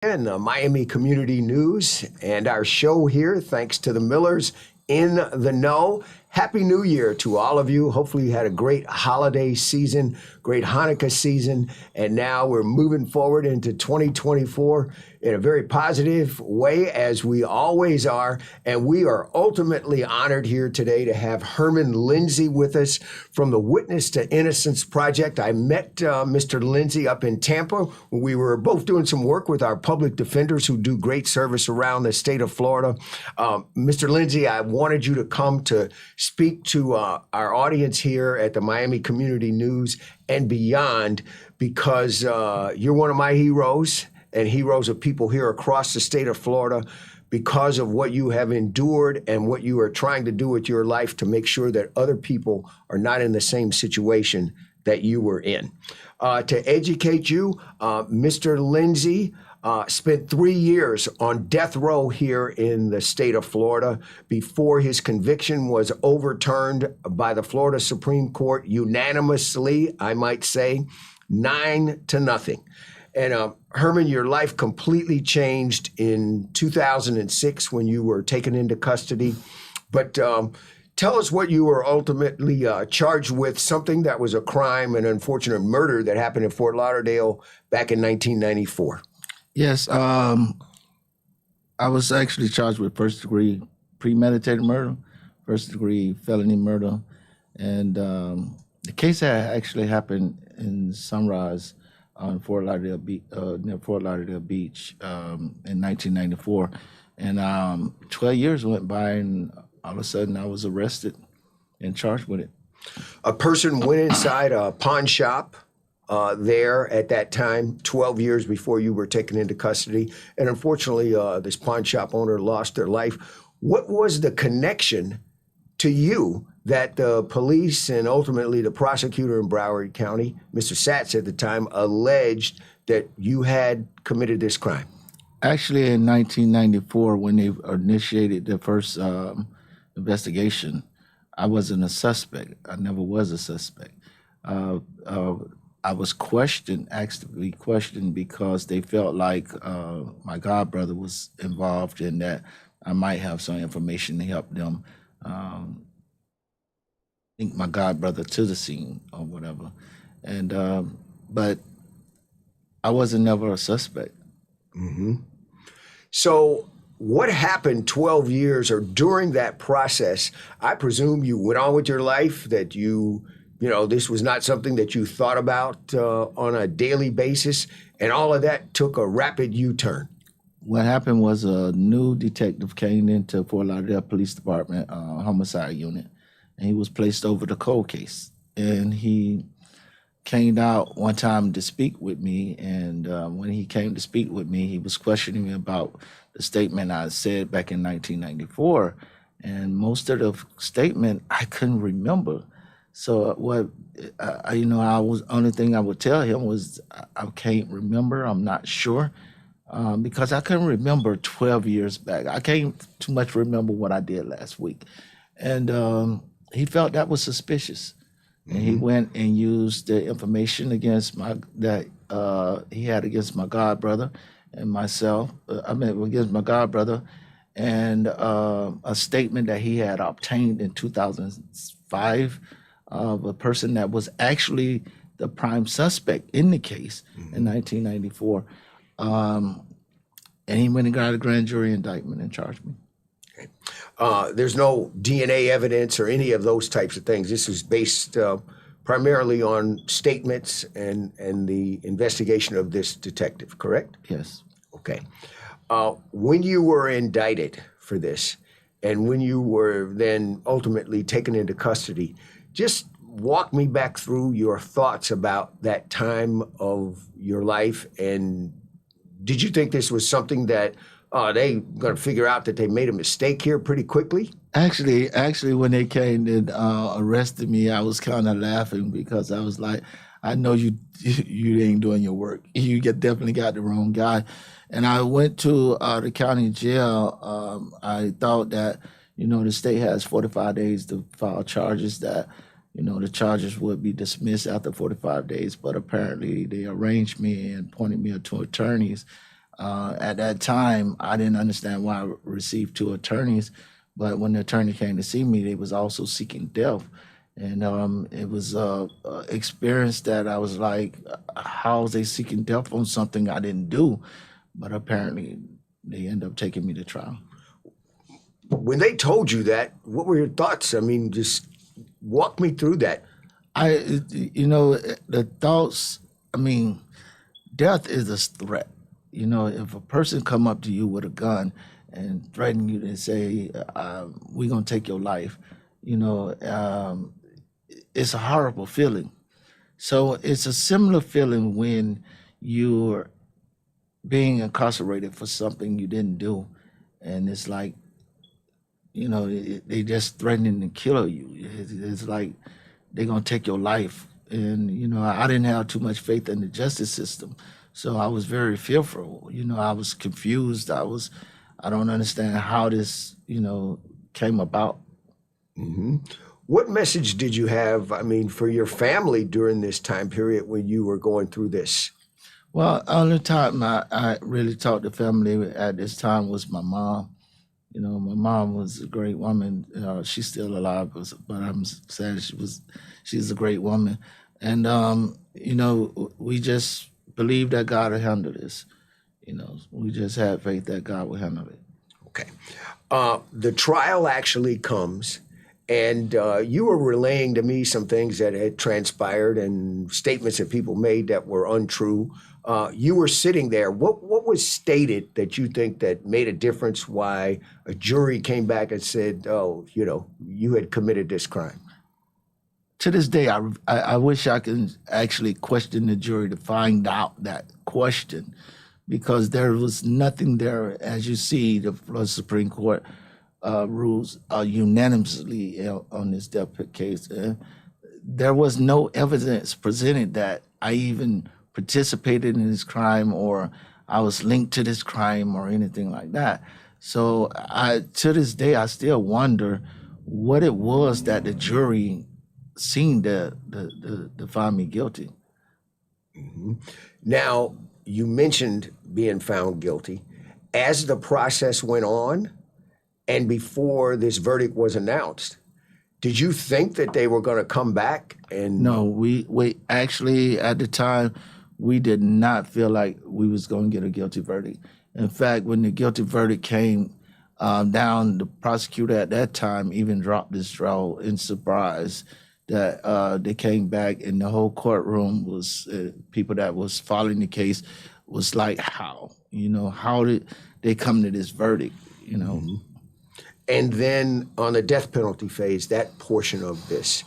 And Miami Community News and our show here, thanks to the Millers in the Know. Happy New Year to all of you. Hopefully you had a great holiday season, great Hanukkah season, and now we're moving forward into 2024 in a very positive way, as we always are. And we are ultimately honored here today to have Herman Lindsay with us from the Witness to Innocence Project. I met Mr. Lindsay up in Tampa when we were both doing some work with our public defenders who do great service around the state of Florida. Mr. Lindsay, I wanted you to come to speak to our audience here at the Miami Community News and beyond, because you're one of my heroes and heroes of people here across the state of Florida, because of what you have endured and what you are trying to do with your life to make sure that other people are not in the same situation that you were in. To educate you, Mr. Lindsay spent 3 years on death row here in the state of Florida before his conviction was overturned by the Florida Supreme Court unanimously, I might say, 9-0. And Herman, your life completely changed in 2006 when you were taken into custody. But tell us what you were ultimately charged with, something that was a crime, an unfortunate murder that happened in Fort Lauderdale back in 1994. Yes, I was actually charged with first-degree premeditated murder, first-degree felony murder, and the case had actually happened in Sunrise on Fort Lauderdale near Fort Lauderdale Beach in 1994, and 12 years went by, and all of a sudden I was arrested and charged with it. A person went inside a pawn shop there at that time, 12 years before you were taken into custody. And unfortunately, this pawn shop owner lost their life. What was the connection to you that the police and ultimately the prosecutor in Broward County, Mr. Satz at the time, alleged that you had committed this crime? Actually, in 1994, when they initiated the first investigation, I wasn't a suspect. I never was a suspect. I was asked to be questioned because they felt like my godbrother was involved in that. I might have some information to help them link my godbrother to the scene or whatever. And but I wasn't never a suspect. Mm-hmm. So what happened 12 years or during that process? I presume you went on with your life, that you know, this was not something that you thought about on a daily basis, and all of that took a rapid U-turn. What happened was a new detective came into Fort Lauderdale Police Department homicide unit, and he was placed over the cold case. And he came out one time to speak with me, and when he came to speak with me, he was questioning me about the statement I said back in 1994, and most of the statement I couldn't remember. So only thing I would tell him was I can't remember. I'm not sure, because I couldn't remember 12 years back. I can't too much remember what I did last week, and he felt that was suspicious, and he went and used the information against he had against my godbrother and myself. Against my godbrother, and a statement that he had obtained in 2005. Of a person that was actually the prime suspect in the case in 1994. And he went and got a grand jury indictment and charged me. Okay. There's no DNA evidence or any of those types of things. This was based primarily on statements and the investigation of this detective, correct? Yes. Okay. When you were indicted for this, and when you were then ultimately taken into custody, just walk me back through your thoughts about that time of your life. And did you think this was something that they going to figure out that they made a mistake here pretty quickly? Actually, when they came and arrested me, I was kind of laughing because I was like, I know you ain't doing your work. You definitely got the wrong guy. And I went to the county jail. I thought that, the state has 45 days to file charges, that, the charges would be dismissed after 45 days. But apparently they arranged me and appointed me to attorneys At that time, I didn't understand why I received two attorneys, but when the attorney came to see me, they was also seeking death. And it was a experience that I was like, how is they seeking death on something I didn't do? But apparently they end up taking me to trial. When they told you that, what were your thoughts? I mean, just walk me through that. The thoughts, I mean, death is a threat. If a person come up to you with a gun and threaten you and say, we're going to take your life, it's a horrible feeling. So it's a similar feeling when you're being incarcerated for something you didn't do. And it's like, they just threatening to kill you. It's like they're going to take your life. And, I didn't have too much faith in the justice system. So I was very fearful. I was confused. I don't understand how this, came about. Mm-hmm. What message did you have, I mean, for your family during this time period when you were going through this? Well, only time I really talked to family at this time was my mom. My mom was a great woman. She's still alive, but I'm sad she's a great woman. And, we just believed that God would handle this. We just had faith that God would handle it. Okay. The trial actually comes, and you were relaying to me some things that had transpired and statements that people made that were untrue. You were sitting there. What was stated that you think that made a difference why a jury came back and said, oh, you had committed this crime? To this day, I wish I could actually question the jury to find out that question, because there was nothing there. As you see, the Florida Supreme Court rules unanimously on this death case. There was no evidence presented that I even participated in this crime or I was linked to this crime or anything like that. So to this day, I still wonder what it was that the jury seen to find me guilty. Mm-hmm. Now, you mentioned being found guilty. As the process went on and before this verdict was announced, did you think that they were going to come back? And no, we actually at the time we did not feel like we was going to get a guilty verdict. In fact, when the guilty verdict came down, the prosecutor at that time even dropped his draw in surprise that they came back, and the whole courtroom was people that was following the case was like, how did they come to this verdict? Mm-hmm. And then on the death penalty phase, that portion of this,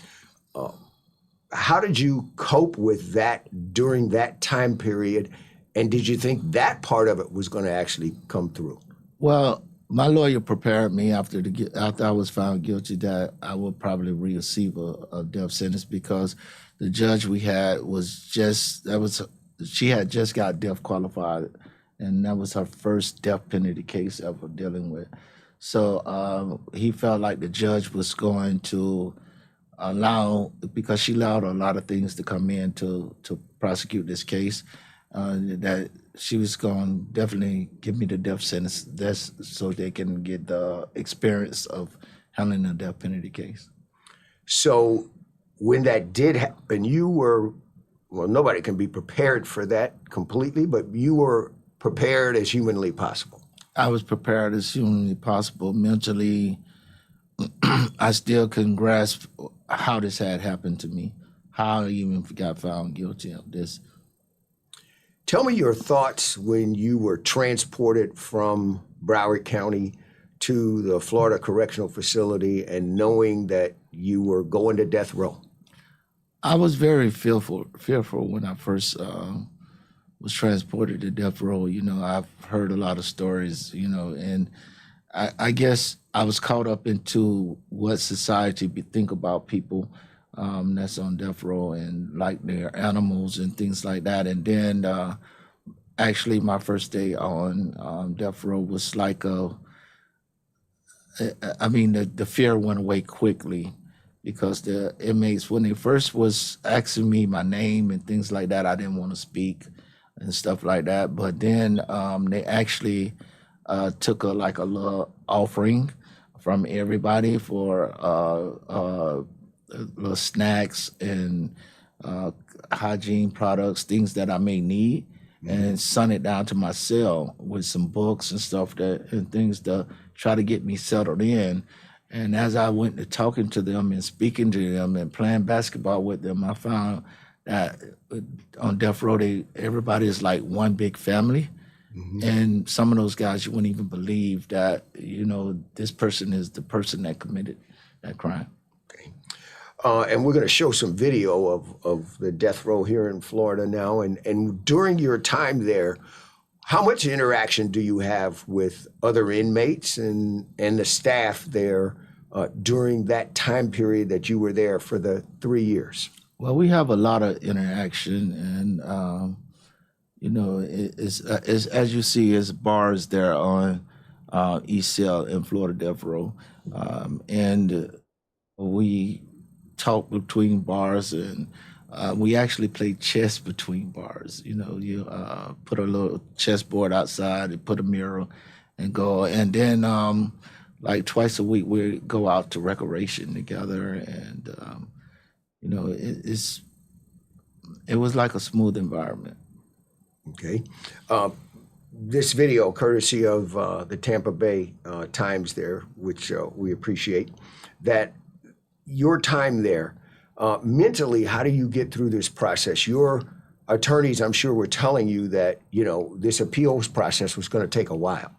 how did you cope with that during that time period? And did you think that part of it was going to actually come through? Well, my lawyer prepared me after I was found guilty that I would probably receive a death sentence, because the judge we had she had just got death qualified, and that was her first death penalty case ever dealing with. So he felt like the judge was going to because she allowed a lot of things to come in to prosecute this case, that she was going to definitely give me the death sentence. That's so they can get the experience of handling a death penalty case. So when that did happen, nobody can be prepared for that completely, but you were prepared as humanly possible. I was prepared as humanly possible. Mentally, I still couldn't grasp how this had happened to me, how I even got found guilty of this. Tell me your thoughts when you were transported from Broward County to the Florida Correctional Facility and knowing that you were going to death row. I was very fearful when I first was transported to death row. I've heard a lot of stories, and I guess I was caught up into what society think about people that's on death row, and like their animals and things like that. And then actually my first day on death row was like the fear went away quickly, because the inmates, when they first was asking me my name and things like that, I didn't want to speak. and stuff like that. But then they actually took a little offering from everybody for little snacks and hygiene products, things that I may need, and sent it down to my cell with some books and stuff and things to try to get me settled in. And as I went to talking to them and speaking to them and playing basketball with them, I found that on death row, everybody is like one big family. And some of those guys, you wouldn't even believe that, this person is the person that committed that crime. Okay. And we're going to show some video of the death row here in Florida now. And during your time there, how much interaction do you have with other inmates and the staff there during that time period that you were there for the 3 years? Well, we have a lot of interaction, and it's as you see, it's bars there on East Cell in Florida Death Row, and we talk between bars, and we actually play chess between bars. You put a little chessboard outside and put a mirror and go. And then like twice a week, we go out to recreation together. And, it was like a smooth environment. Okay. This video, courtesy of the Tampa Bay Times there, which we appreciate, that your time there, mentally, how do you get through this process? Your attorneys, I'm sure, were telling you that, this appeals process was going to take a while.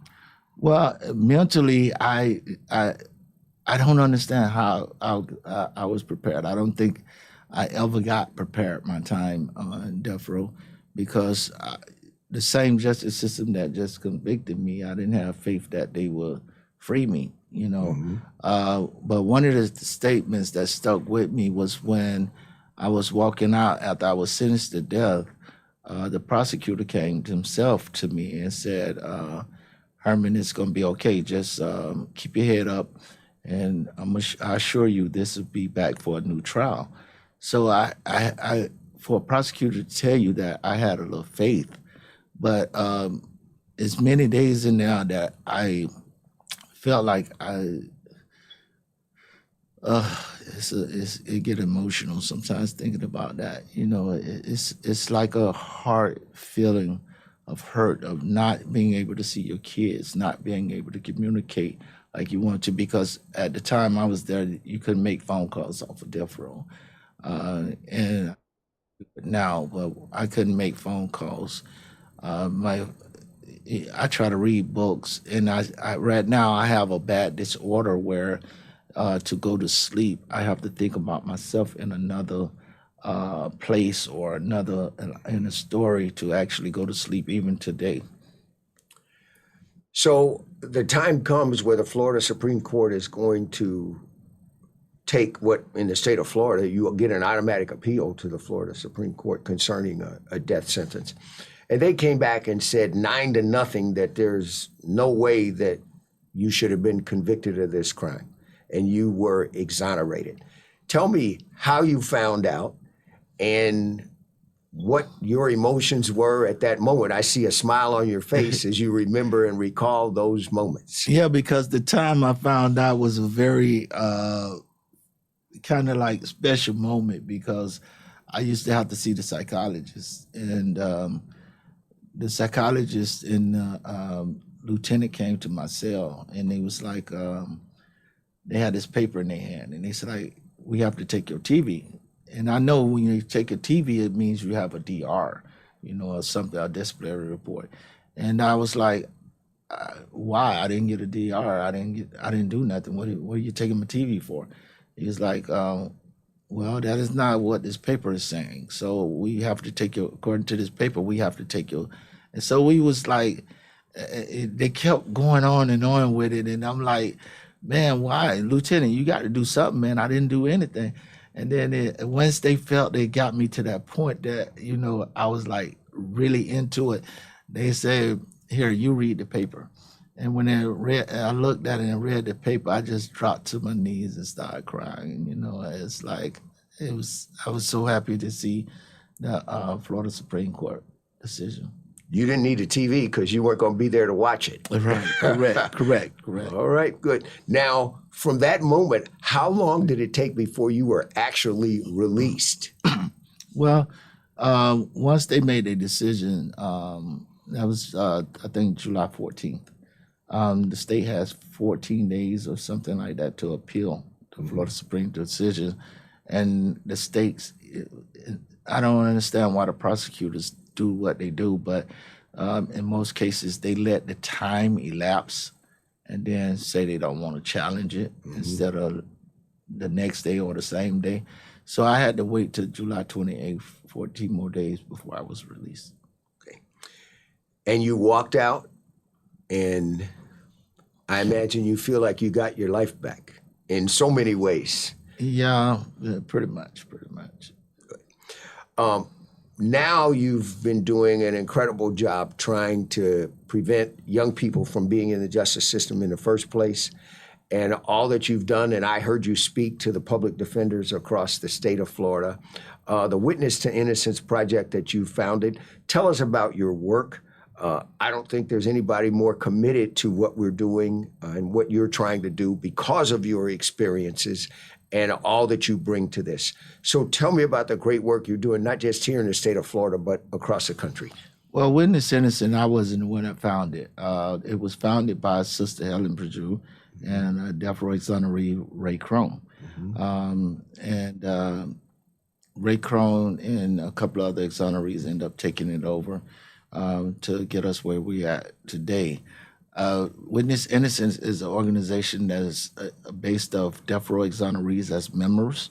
Well, mentally, I don't understand how I was prepared. I don't think I ever got prepared my time on death row, because the same justice system that just convicted me, I didn't have faith that they would free me. But one of the statements that stuck with me was when I was walking out after I was sentenced to death. The prosecutor came himself to me and said, "Herman, it's going to be okay. Just keep your head up, and I assure you this will be back for a new trial." So I for a prosecutor to tell you that, I had a little faith, but it's many days in there that I felt like it get emotional sometimes thinking about that. It's like a hard feeling of hurt, of not being able to see your kids, not being able to communicate like you want to, because at the time I was there, you couldn't make phone calls off of death row. And now, but I couldn't make phone calls. I try to read books, and I right now I have a bad disorder where to go to sleep, I have to think about myself in another place or in a story to actually go to sleep, even today. So the time comes where the Florida Supreme Court is going to take what, in the state of Florida, you will get an automatic appeal to the Florida Supreme Court concerning a death sentence. And they came back and said 9-0 that there's no way that you should have been convicted of this crime, and you were exonerated. Tell me how you found out and what your emotions were at that moment. I see a smile on your face as you remember and recall those moments. Yeah, because the time I found out was a very kind of like special moment, because I used to have to see the psychologist, and the psychologist and lieutenant came to my cell, and they was like, they had this paper in their hand, and they said, "We have to take your TV." And I know when you take a TV, it means you have a DR, or something, a disciplinary report. And I was like, "Why? I didn't get a DR. I didn't do nothing. What are you taking my TV for?" He was like, "Well, that is not what this paper is saying. So we have to take you, according to this paper, we have to take you." And so we was like, they kept going on and on with it. And I'm like, "Man, why? Lieutenant, you got to do something, man. I didn't do anything." And then once they felt they got me to that point that, I was like really into it, they said, "Here, you read the paper." And when I looked at it and read the paper, I just dropped to my knees and started crying. It's like, I was so happy to see the Florida Supreme Court decision. You didn't need a TV because you weren't going to be there to watch it. Right, correct. All right, good. Now, from that moment, how long did it take before you were actually released? Well, once they made a decision, that was, I think, July 14th. The state has 14 days or something like that to appeal the Florida Supreme decision. And the states, I don't understand why the prosecutors do what they do, but in most cases, they let the time elapse and then say they don't want to challenge it instead of the next day or the same day. So I had to wait till July 28th, 14 more days before I was released. Okay. And you walked out, and I imagine you feel like you got your life back in so many ways. Yeah, pretty much. Now you've been doing an incredible job trying to prevent young people from being in the justice system in the first place. And all that you've done, and I heard you speak to the public defenders across the state of Florida, the Witness to Innocence project that you founded. Tell us about your work. I don't think there's anybody more committed to what we're doing and what you're trying to do because of your experiences and all that you bring to this. So tell me about the great work you're doing, not just here in the state of Florida, but across the country. Well, Witness Innocent, I wasn't the one that founded it. It was founded by Sister Helen Perdue and death row exoneree Ray Crone. Ray Crone and a couple of other exonerees ended up taking it over to get us where we are today. Witness Innocence is an organization that is based of death row exonerees as members,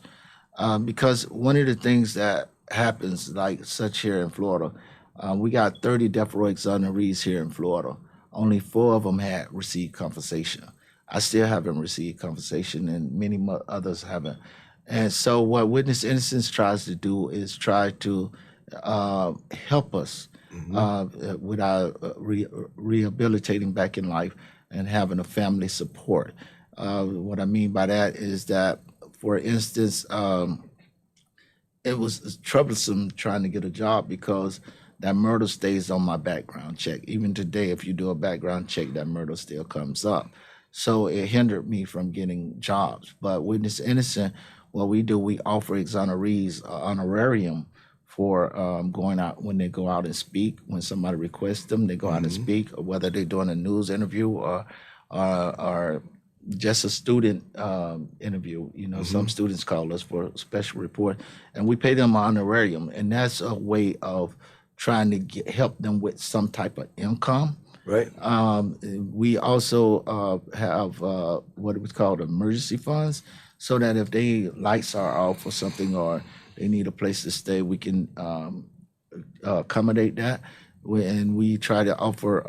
because one of the things that happens, like such here in Florida, we got 30 death row exonerees here in Florida. Only 4 of them had received compensation. I still haven't received compensation, and many others haven't. And so what Witness Innocence tries to do is try to help us with our rehabilitating back in life and having a family support. What I mean by that is that, for instance, it was troublesome trying to get a job because that murder stays on my background check. Even today, if you do a background check, that murder still comes up. So it hindered me from getting jobs. But Witness Innocent, what we do, we offer exonerees honorarium for going out when they go out and speak. When somebody requests them, they go out and speak, or whether they're doing a news interview or just a student interview. You know, some students call us for a special report, and we pay them an honorarium, and that's a way of trying to help them with some type of income. Right. We also have what was called emergency funds, so that if they lights are off or something, or they need a place to stay, we can accommodate that. And we try to offer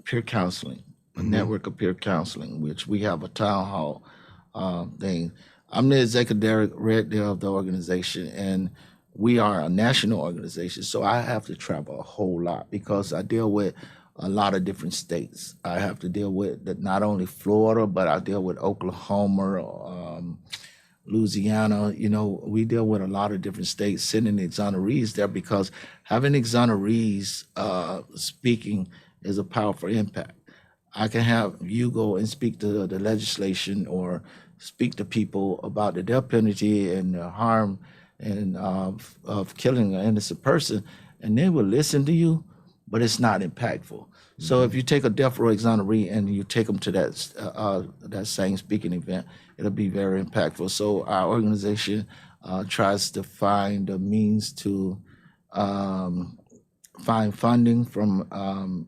peer counseling, a network of peer counseling, which we have a town hall thing. I'm the executive director of the organization, and we are a national organization, so I have to travel a whole lot because I deal with a lot of different states. I have to deal with not only Florida, but I deal with Oklahoma, Louisiana. You know, we deal with a lot of different states, sending exonerees there, because having exonerees speaking is a powerful impact. I can have you go and speak to the legislation or speak to people about the death penalty and the harm and of killing an innocent person, and they will listen to you, but it's not impactful. So if you take a death row exoneree and you take them to that same speaking event, it'll be very impactful. So our organization tries to find a means to find funding from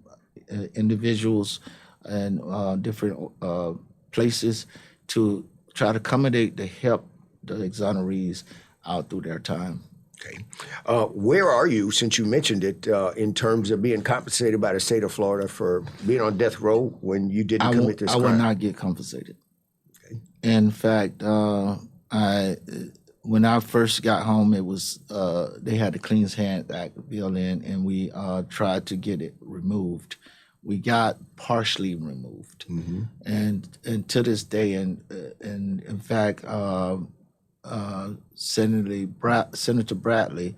individuals and different places to try to accommodate to help the exonerees out through their time. Okay. Where are you, since you mentioned it, in terms of being compensated by the state of Florida for being on death row when you didn't commit this crime? I will not get compensated. Okay. In fact, when I first got home, it was they had the Clean Hands Act bill in, and we tried to get it removed. We got partially removed, and to this day, and in fact, Senator Bradley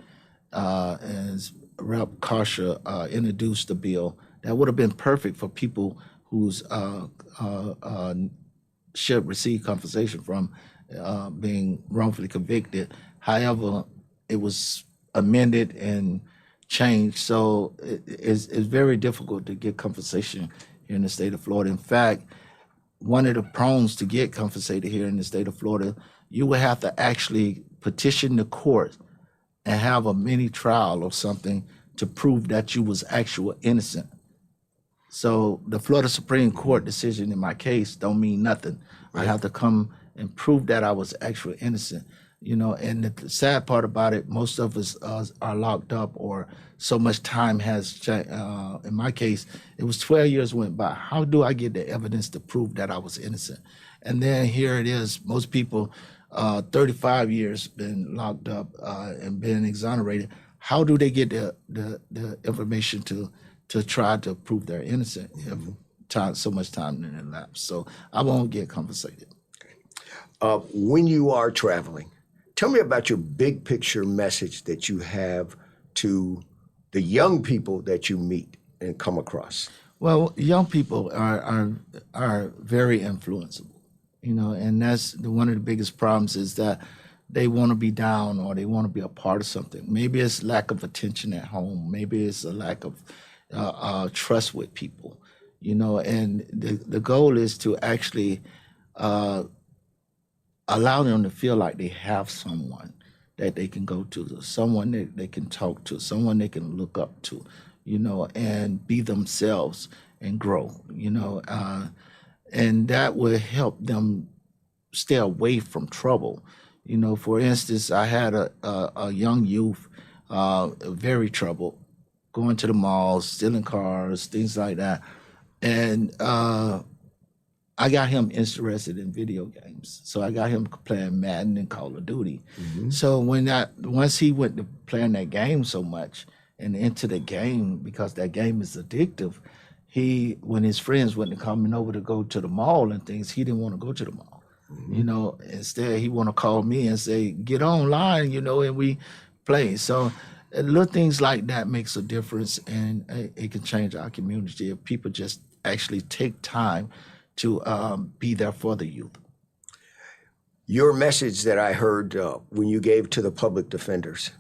has Rep. Karsha introduced a bill that would have been perfect for people who's should receive compensation from being wrongfully convicted. However, it was amended and changed, so it's very difficult to get compensation here in the state of Florida. In fact, one of the prongs to get compensated here in the state of Florida, you would have to actually petition the court and have a mini trial or something to prove that you was actual innocent. So the Florida Supreme Court decision in my case don't mean nothing. Right. I have to come and prove that I was actually innocent. And the sad part about it, most of us are locked up, or so much time has changed. In my case, it was 12 years went by. How do I get the evidence to prove that I was innocent? And then here it is, most people, 35 years been locked up and been exonerated. How do they get the information to try to prove they're innocent if so much time didn't elapse? So I won't get compensated. When you are traveling, tell me about your big picture message that you have to the young people that you meet and come across. Well, young people are very influenceable, and that's one of the biggest problems is that they want to be down or they want to be a part of something. Maybe it's lack of attention at home. Maybe it's a lack of trust with people, and the goal is to actually allow them to feel like they have someone that they can go to, someone that they can talk to, someone they can look up to, and be themselves and grow, and that will help them stay away from trouble. For instance, I had a young youth, very troubled, going to the malls, stealing cars, things like that. And I got him interested in video games. So I got him playing Madden and Call of Duty. Mm-hmm. So once he went to playing that game so much and into the game, because that game is addictive, when his friends went coming over to go to the mall and things, he didn't want to go to the mall. Mm-hmm. Instead he want to call me and say, get online, and we play. So little things like that makes a difference, and it can change our community if people just actually take time to be there for the youth. Your message that I heard when you gave to the public defenders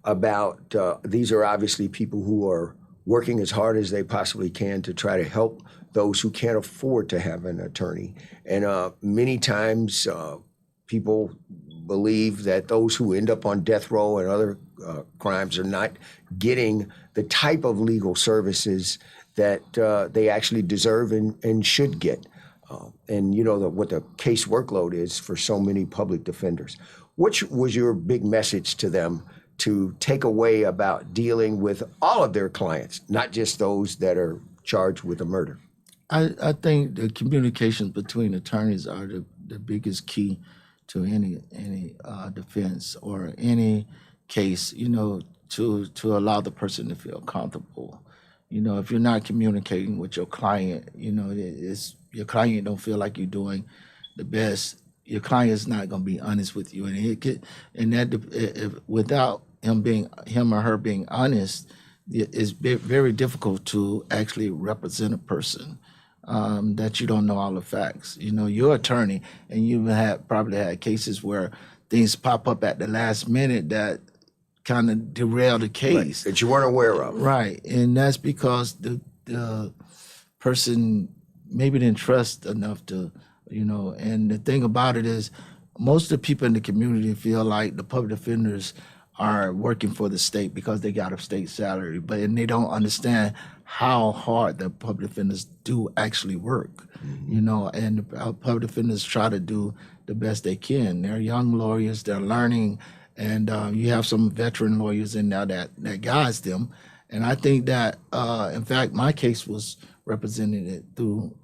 about these are obviously people who are working as hard as they possibly can to try to help those who can't afford to have an attorney. And many times people believe that those who end up on death row and other crimes are not getting the type of legal services that they actually deserve and should get. And what the case workload is for so many public defenders. What was your big message to them to take away about dealing with all of their clients, not just those that are charged with a murder? I think the communications between attorneys are the biggest key to any defense or any case, to allow the person to feel comfortable. If you're not communicating with your client, your client don't feel like you're doing the best, your client is not going to be honest with you, without him or her being honest, it's very difficult to actually represent a person that you don't know all the facts. You're attorney, and you've probably had cases where things pop up at the last minute that kind of derail the case. Right, that you weren't aware of. Right, and that's because the person maybe didn't trust enough to, and the thing about it is most of the people in the community feel like the public defenders are working for the state because they got a state salary, and they don't understand how hard the public defenders do actually work, and the public defenders try to do the best they can. They're young lawyers, they're learning, and you have some veteran lawyers in there that guides them. And I think that, in fact, my case was represented through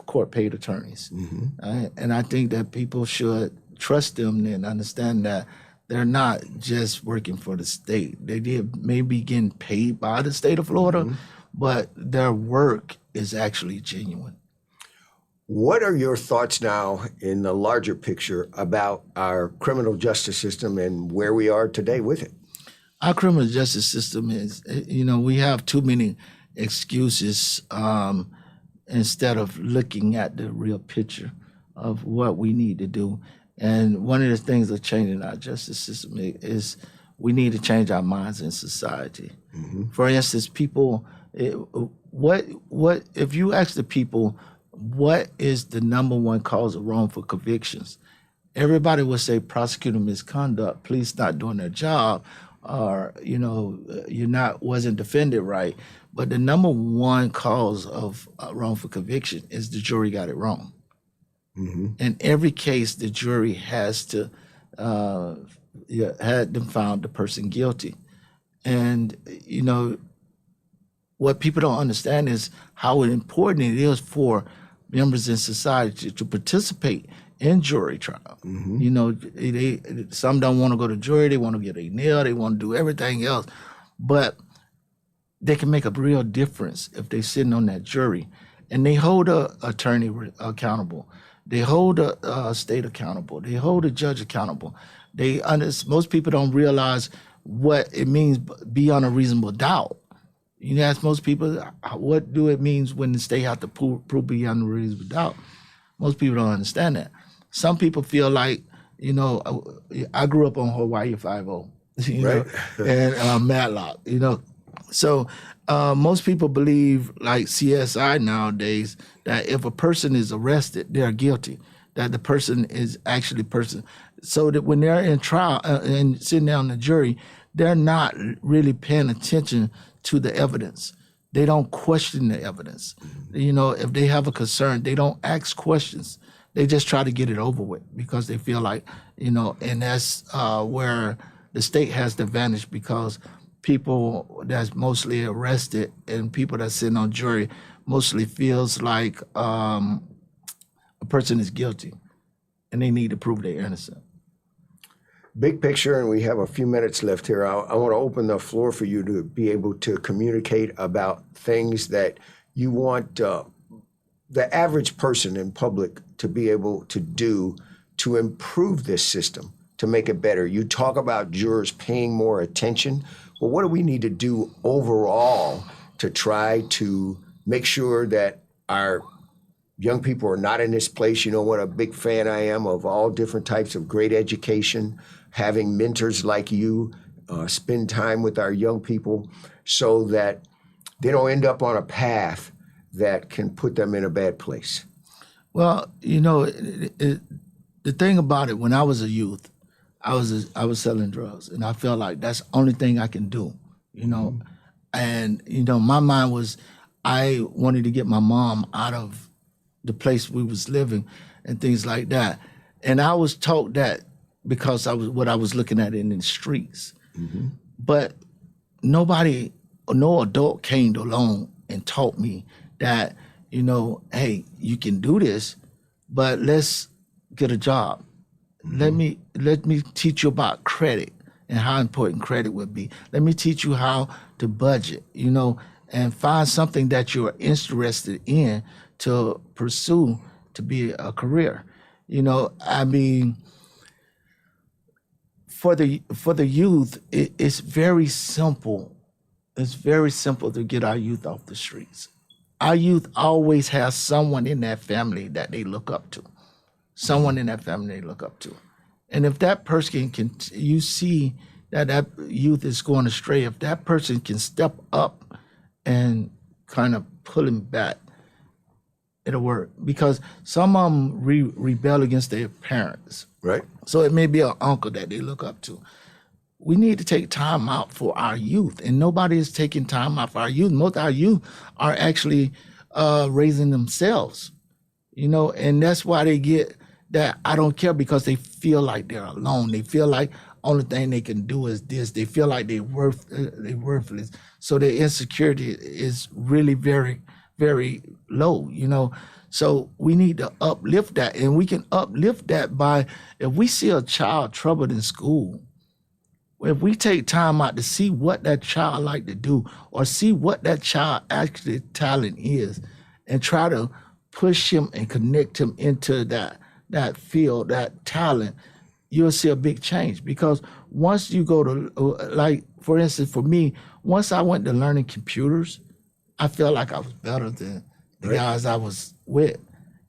court-paid attorneys. Mm-hmm. And I think that people should trust them and understand that they're not just working for the state. They may be getting paid by the state of Florida, mm-hmm. but their work is actually genuine. What are your thoughts now in the larger picture about our criminal justice system and where we are today with it? Our criminal justice system is, we have too many excuses instead of looking at the real picture of what we need to do. And one of the things of changing our justice system is we need to change our minds in society. For instance, people, what if you ask the people, what is the number one cause of wrongful convictions? Everybody would say prosecutor misconduct, police not doing their job, or wasn't defended right. But the number one cause of wrongful conviction is the jury got it wrong. In every case, the jury has to had them found the person guilty. And what people don't understand is how important it is for members in society to participate in jury trial. Some don't want to go to jury, they want to get a nail, they want to do everything else. But they can make a real difference if they're sitting on that jury. And they hold a attorney accountable. They hold a state accountable. They hold a judge accountable. Most people don't realize what it means beyond a reasonable doubt. You ask most people, what do it means when the state have to prove beyond a reasonable doubt? Most people don't understand that. Some people feel like, I grew up on Hawaii 5-0, Right. and Matlock, So most people believe, like CSI nowadays, that if a person is arrested, they're guilty, that the person is actually person. So that when they're in trial and sitting down on the jury, they're not really paying attention to the evidence. They don't question the evidence. If they have a concern, they don't ask questions. They just try to get it over with because they feel like, and that's where the state has the advantage, because people that's mostly arrested and people that's sitting on jury mostly feels like a person is guilty and they need to prove they're innocent. Big picture, and we have a few minutes left here. I want to open the floor for you to be able to communicate about things that you want the average person in public to be able to do to improve this system, to make it better. You talk about jurors paying more attention. Well, what do we need to do overall to try to make sure that our young people are not in this place? You know what a big fan I am of all different types of great education, having mentors like you, spend time with our young people so that they don't end up on a path that can put them in a bad place. Well, the thing about it, when I was a youth, I was selling drugs, and I felt like that's the only thing I can do, And my mind was, I wanted to get my mom out of the place we was living and things like that. And I was taught that because what I was looking at in the streets. But no adult came along and taught me that, hey, you can do this, but let's get a job. Let me teach you about credit and how important credit would be. Let me teach you how to budget, and find something that you're interested in to pursue to be a career. For the youth, it's very simple. It's very simple to get our youth off the streets. Our youth always has someone in that family that they look up to. Someone in that family they look up to. And if that person you see that youth is going astray, if that person can step up and kind of pull him back, it'll work. Because some of them rebel against their parents. Right. So it may be an uncle that they look up to. We need to take time out for our youth, and nobody is taking time out for our youth. Most of our youth are actually raising themselves, and that's why they get that I don't care, because they feel like they're alone. They feel like only thing they can do is this. They feel like they're worthless. So their insecurity is really very, very low, So we need to uplift that, and we can uplift that by, if we see a child troubled in school, if we take time out to see what that child like to do, or see what that child actually talent is, and try to push him and connect him into that field, that talent, you'll see a big change. Because once you go to, like for instance, for me, once I went to learning computers, I felt like I was better than the guys I was with.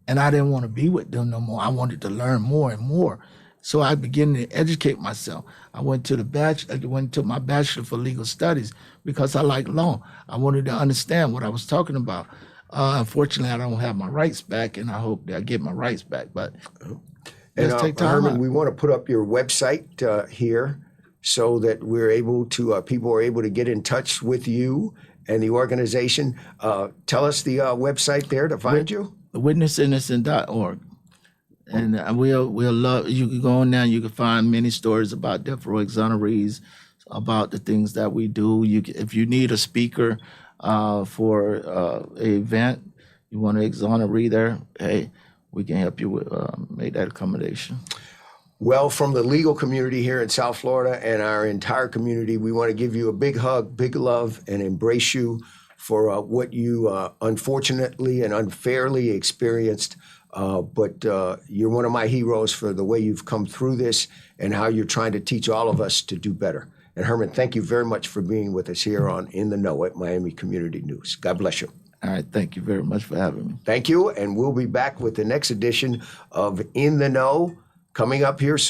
And I didn't want to be with them no more. I wanted to learn more and more. So I began to educate myself. I went to my bachelor for legal studies because I like law. I wanted to understand what I was talking about. Unfortunately, I don't have my rights back, and I hope that I get my rights back. But let's take time Herman, out. we want to put up your website here so that we're able to, people are able to get in touch with you and the organization. Tell us the website there to find you. witnessinnocent.org. And we'll love, you can go on there and you can find many stories about death row exonerees, about the things that we do. If you need a speaker for an event, you want to exonerate there, hey, we can help you with make that accommodation. Well, from the legal community here in South Florida and our entire community, we want to give you a big hug, big love, and embrace you for what you unfortunately and unfairly experienced. But you're one of my heroes for the way you've come through this and how you're trying to teach all of us to do better. And Herman, thank you very much for being with us here on In the Know at Miami Community News. God bless you. All right, thank you very much for having me. Thank you, and we'll be back with the next edition of In the Know coming up here soon.